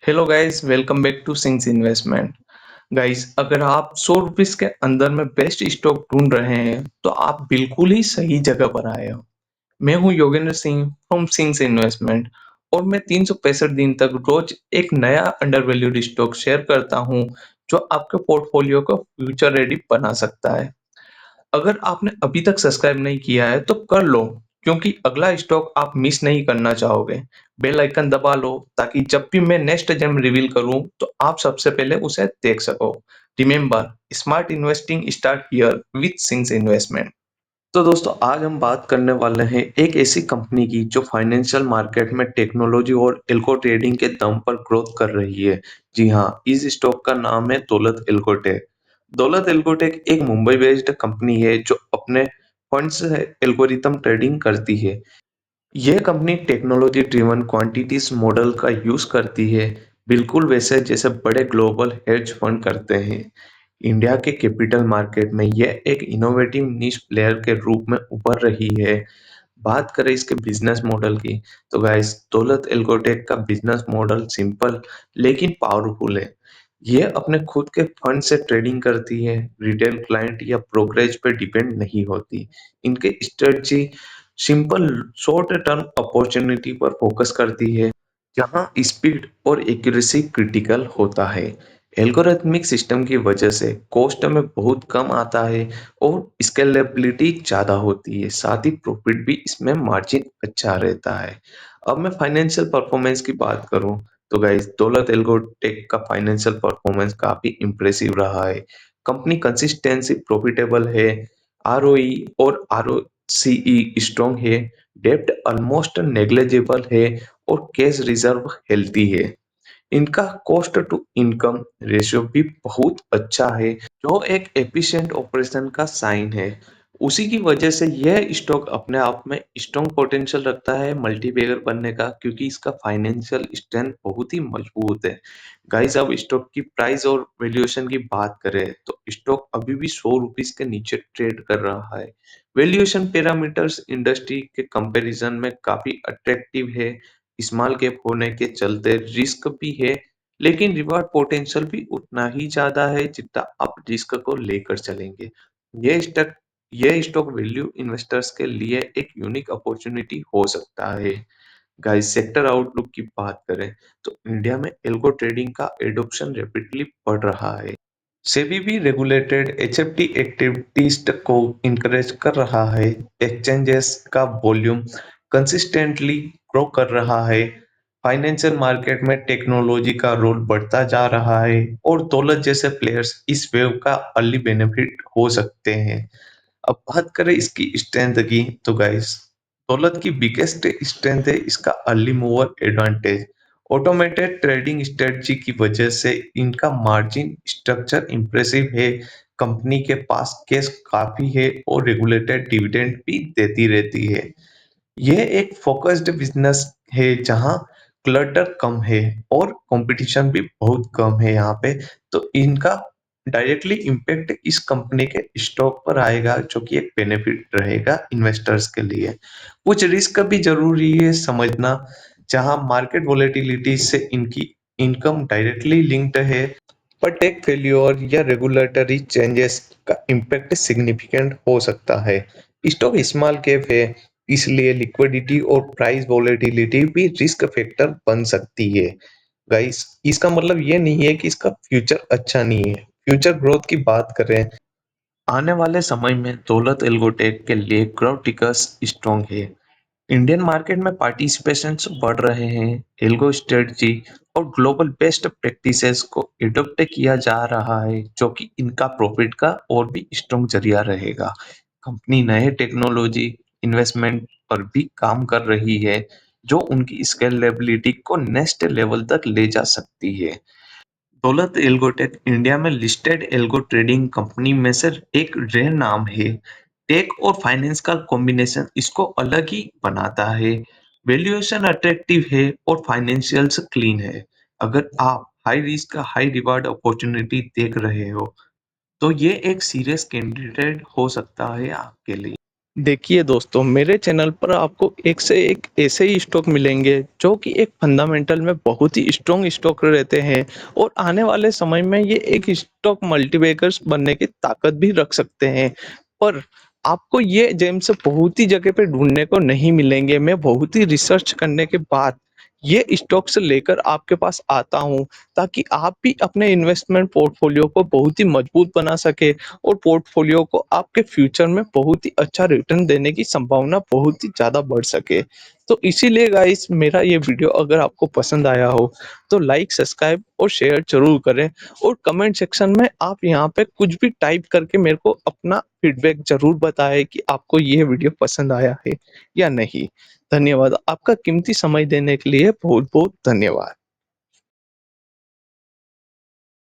Hello guys, welcome back to Singh's investment. Guys, अगर आप 100 rupees के अंदर में बेस्ट स्टॉक ढूंढ रहे हैं तो आप बिल्कुल ही सही जगह पर आए हो। मैं हूं Yogendra Singh from sings investment और मैं 365 दिन तक रोज एक नया अंडर वैल्यूड स्टॉक शेयर करता हूं जो आपके पोर्टफोलियो को फ्यूचर रेडी बना सकता है। अगर आपने अभी तक सब्सक्राइब नहीं किया है तो कर लो, क्योंकि अगला स्टॉक आप मिस नहीं करना चाहोगे। बेल आइकन दबा लो ताकि जब भी मैं नेक्स्ट जेम रिवील करूं तो आप सबसे पहले उसे देख सको। Remember, smart investing start here with sings investment. तो दोस्तों, आज हम बात करने वाले हैं एक ऐसी कंपनी की जो फाइनेंशियल मार्केट में टेक्नोलॉजी और एल्गो ट्रेडिंग के दम पर ग्रोथ कर रही है। जी हाँ, इस स्टॉक का नाम है दौलत एल्गोटेक। दौलत एल्गोटेक एक मुंबई बेस्ड कंपनी है जो अपने फंड्स से एल्गोरिथम ट्रेडिंग करती है। यह company technology driven quantities model का यूज करती है, बिल्कुल वैसे जैसे बड़े ग्लोबल हेज फंड करते हैं। इंडिया के कैपिटल मार्केट में यह एक इनोवेटिव निश प्लेयर के रूप में उभर रही है। बात करें इसके बिजनेस मॉडल की, तो गाइस, दौलत एल्गोटेक का बिजनेस मॉडल सिंपल लेकिन पावरफुल है। यह अपने खुद के फंड से ट्रेडिंग करती है, रिटेल क्लाइंट या ब्रोकरेज पे डिपेंड नहीं होती। इनके strategy simple short term opportunity पर फोकस करती है, जहां स्पीड और एक्यूरेसी क्रिटिकल होता है। एल्गोरिथमिक सिस्टम की वजह से कॉस्ट में बहुत कम आता है और स्केलेबिलिटी ज़्यादा होती है, साथ ही प्रॉफिट भी इसमें मार्जिन अच्छा रहता है। अब मैं फाइनेंशियल परफॉर्मेंस की बात करूं तो गाइस, दौलत एल्गोटेक का फाइनेंशियल परफॉर्मेंस काफी इम्प्रेसिव रहा है। कंपनी कंसिस्टेंसी प्रॉफिटेबल है, आरओई और आरओसीई स्ट्रॉन्ग है, डेब्ट ऑलमोस्ट नेग्लिजिबल है और कैश रिजर्व हेल्थी है। इनका कॉस्ट टू इनकम रेशियो भी बहुत अच्छा है, जो एक एफिशिएंट ऑपरेशन का साइन है। उसी की वजह से यह स्टॉक अपने आप में स्ट्रॉन्ग पोटेंशियल रखता है मल्टीबैगर बनने का, क्योंकि इसका फाइनेंशियल स्ट्रेंथ बहुत ही मजबूत है। गाइस, अब स्टॉक की प्राइस और वैल्यूएशन की बात करें तो स्टॉक अभी भी 100 रुपीज के नीचे ट्रेड कर रहा है। वैल्यूएशन पैरामीटर्स इंडस्ट्री के कंपैरिजन में काफी अट्रैक्टिव है। स्मॉल कैप होने के चलते रिस्क भी है, लेकिन रिवार्ड पोटेंशियल भी उतना ही ज्यादा है जितना आप रिस्क को लेकर चलेंगे। ये स्टॉक ये स्टॉक वैल्यू इन्वेस्टर्स के लिए एक यूनिक अपॉर्चुनिटी हो सकता है। गाइस, सेक्टर आउटलुक की बात करें तो इंडिया में एल्गो ट्रेडिंग का एडॉप्शन रैपिडली बढ़ रहा है। सेबी भी रेगुलेटेड एचएफटी एक्टिविटीज को इनकरेज कर रहा है। एक्सचेंजेस का वॉल्यूम कंसिस्टेंटली ग्रो कर रहा है। फाइनेंशियल मार्केट में टेक्नोलॉजी का रोल बढ़ता जा रहा है और दौलत जैसे प्लेयर्स इस वेव का अर्ली बेनिफिट हो सकते हैं। अब बात करें इसकी स्ट्रेंथ की, तो गाइस, दौलत की बिगेस्ट स्ट्रेंथ है इसका early mover advantage. Automated trading strategy की वजह से इनका मार्जिन स्ट्रक्चर इंप्रेसिव है। कंपनी के पास कैश काफी है और रेगुलेटेड डिविडेंड भी देती रहती है। यह एक फोकस्ड बिजनेस है जहां क्लटर कम है और कंपटीशन भी बहुत कम है यहाँ पे। तो इनका डायरेक्टली इम्पैक्ट इस कंपनी के स्टॉक पर आएगा, जो कि एक बेनिफिट रहेगा इन्वेस्टर्स के लिए। कुछ रिस्क भी जरूरी है समझना, जहां मार्केट वोलेटिलिटी से इनकी इनकम डायरेक्टली लिंक्ड है, पर टेक फेल्योर या रेगुलेटरी चेंजेस का इम्पैक्ट सिग्निफिकेंट हो सकता है। स्टॉक स्मॉल कैप है, इसलिए लिक्विडिटी और प्राइस वोलेटिलिटी भी रिस्क फैक्टर बन सकती है। गाइस, इसका मतलब ये नहीं है कि इसका फ्यूचर अच्छा नहीं है। फ्यूचर ग्रोथ की बात करें, आने वाले समय में दौलत एल्गोटेक के लिए ग्रोथ टिकर्स स्ट्रॉन्ग है। इंडियन मार्केट में पार्टिसिपेशंस बढ़ रहे हैं, एल्गो स्ट्रेटजी और ग्लोबल बेस्ट प्रैक्टिसेस को एडॉप्ट किया जा रहा है, जो कि इनका प्रॉफिट का और भी स्ट्रॉन्ग जरिया रहेगा। कंपनी नए टेक्नोलॉजी इन्वेस्टमेंट पर भी काम कर रही है, जो उनकी स्केलेबिलिटी को नेक्स्ट लेवल तक ले जा सकती है। दौलत एल्गोटेक इंडिया में लिस्टेड एल्गो ट्रेडिंग कंपनी में से एक रेयर नाम है। टेक और फाइनेंस का कॉम्बिनेशन इसको अलग ही बनाता है। वैल्यूएशन अट्रैक्टिव है और फाइनेंशियल्स क्लीन है। अगर आप high risk high reward opportunity देख रहे हो तो ये एक सीरियस कैंडिडेट हो सकता है आपके लिए। देखिए दोस्तों, मेरे चैनल पर आपको एक से एक ऐसे ही स्टॉक मिलेंगे जो कि एक फंडामेंटल में बहुत ही स्ट्रॉन्ग स्टॉक रहते हैं और आने वाले समय में ये एक स्टॉक मल्टीबैगर्स बनने की ताकत भी रख सकते हैं। पर आपको ये जेम्स बहुत ही जगह पे ढूँढने को नहीं मिलेंगे। मैं बहुत ही रिसर्च करने के बाद ये स्टॉक्स लेकर आपके पास आता हूँ, ताकि आप भी अपने इन्वेस्टमेंट पोर्टफोलियो को बहुत ही मजबूत बना सकें और पोर्टफोलियो को आपके फ्यूचर में बहुत ही अच्छा रिटर्न देने की संभावना बहुत ही ज़्यादा बढ़ सके। तो इसीलिए गाइस, मेरा ये वीडियो अगर आपको पसंद आया हो तो लाइक, सब्सक्राइब और शेयर ज़रूर करें और कमेंट सेक्शन में आप यहाँ पे कुछ भी टाइप करके मेरे को अपना फीडबैक ज़रूर बताएँ कि आपको ये वीडियो पसंद आया है या नहीं। धन्यवाद। आपका कीमती समय देने के लिए बहुत-बहुत धन्यवाद।